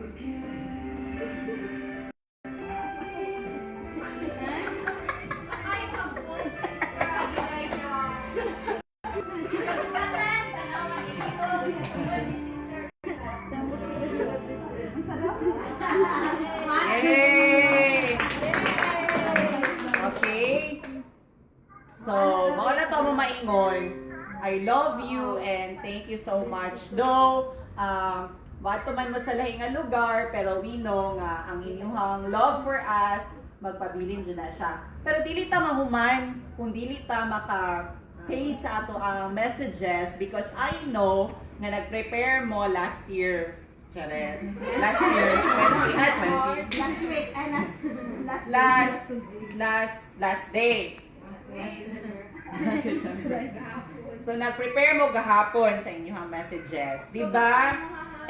Yay! Okay. So, maula to mo maingon. I love you and thank you so much. Though, bato man mo sa lahing nga lugar, pero we know nga ang inyong love for us, magpabilin dyan na siya. Pero dili ta mahuman kung dili ta maka-say sa ato ang messages because I know nga nag-prepare mo last year. Charet. Last year, 20, not 20. Last week, Last day. So, nag-prepare mo gahapon sa inyong messages. Diba?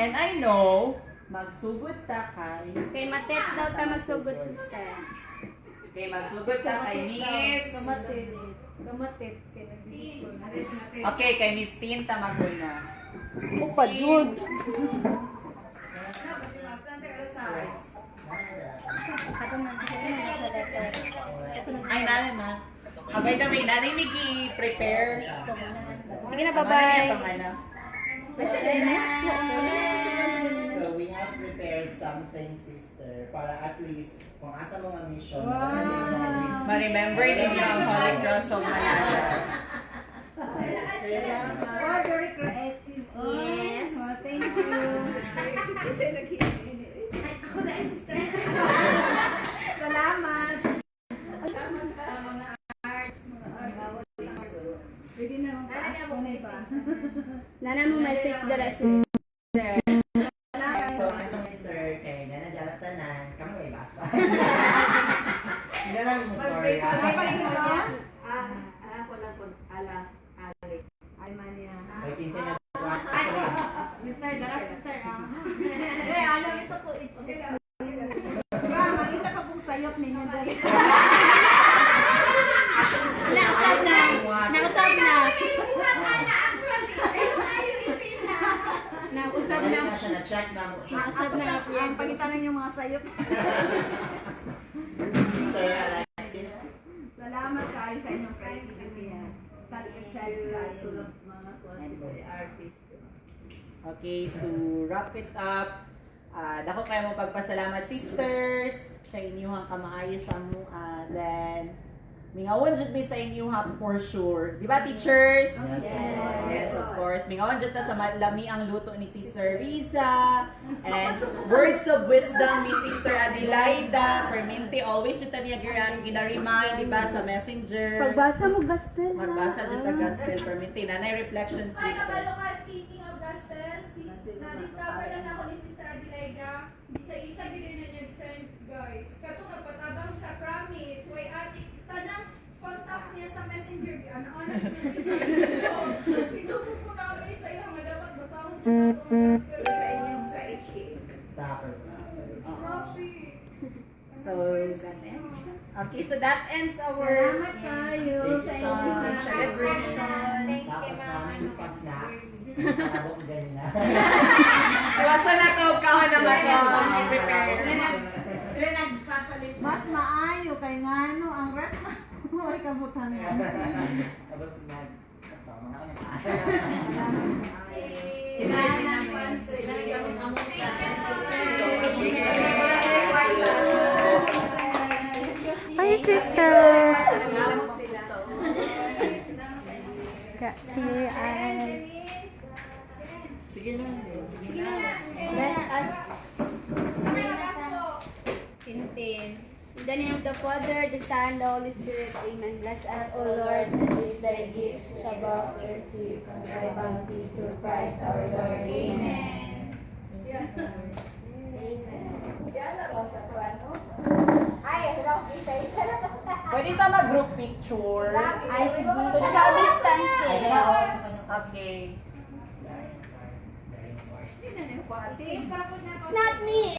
And I know, magsugod ta kay... Kay Matet daw ta magsugod sister. Okay, magsugod ta kay Miss... Kamatit. Okay, kay Miss Tin ta maguna. Upa, Jude. Ay, nanay ma. Abay na may nanay Miggy prepare. Sige na, bye-bye. So we have prepared something, sister, para at least kung asa mo nga mission, ma-remember ninyo ang Holy Cross of Manila. Very creative. Yes. Thank you. Salamat. Nana mo message the sister. So, sister, kay Nana Jalatanan, kamo ay basa. Hindi na lang mo story. May pinsan na Sister, sister. Alam ito po. Makita ka pong sayop ninyo dali. Nausap na. Nausap na. Nausap na. Na-check na mo siya. Nausap na. Ang pagitanan yung mga sayop. Sister Alexis. Salamat kayo sa inyong creativity. Okay, to wrap it up, dako kayo mo pagpasalamat sisters sa inyong kamaayo sa mo. Then, mingawon jud mi sa inyong for sure. Di ba, teachers? Yes, of course. Mingawon jud ta sa lami ang luto ni Sister Riza. And words of wisdom ni Sister Adelaida. Permente, always jud ta niya gina-remind, di ba, sa messenger. Pagbasa mo gospel. Magbasa jud ta gospel. Permente, nanay reflections Ay, dito. kabalo ka, speaking of gospel, na-discover lang ako ni Sister Adelaida. Isa-isa din na nag-send, guys. Kato nagpatabang siya, promise. Way atik, tanang contacts niya sa messenger. Ano-ano siya. Pinupun ko na kami sa iyo, nga dapat basahon niya na itong gospel sa inyo sa HK. Sa personal. Grabe. So, okay, so that ends our Salamat kayo sa so, inyong celebration. Tapos namin pa snacks. Parabok ganyan na. Iwasan na to, kahon naman to. Prepare. Mas maayo kay ngano ang rep. Ay kabutan na. Tapos nag... Ito, mga ko na. Hi sister. Kak Cirian. Sige na. Sige na. Bless us. Tintin. In the name of the Father, the Son, the Holy Spirit, Amen. Bless us, O Lord, and this thy gift shall bow receive from thy bounty through Christ our Lord. Amen. Pwede ba mag-group picture? Ay, social distancing. Okay. It's not me.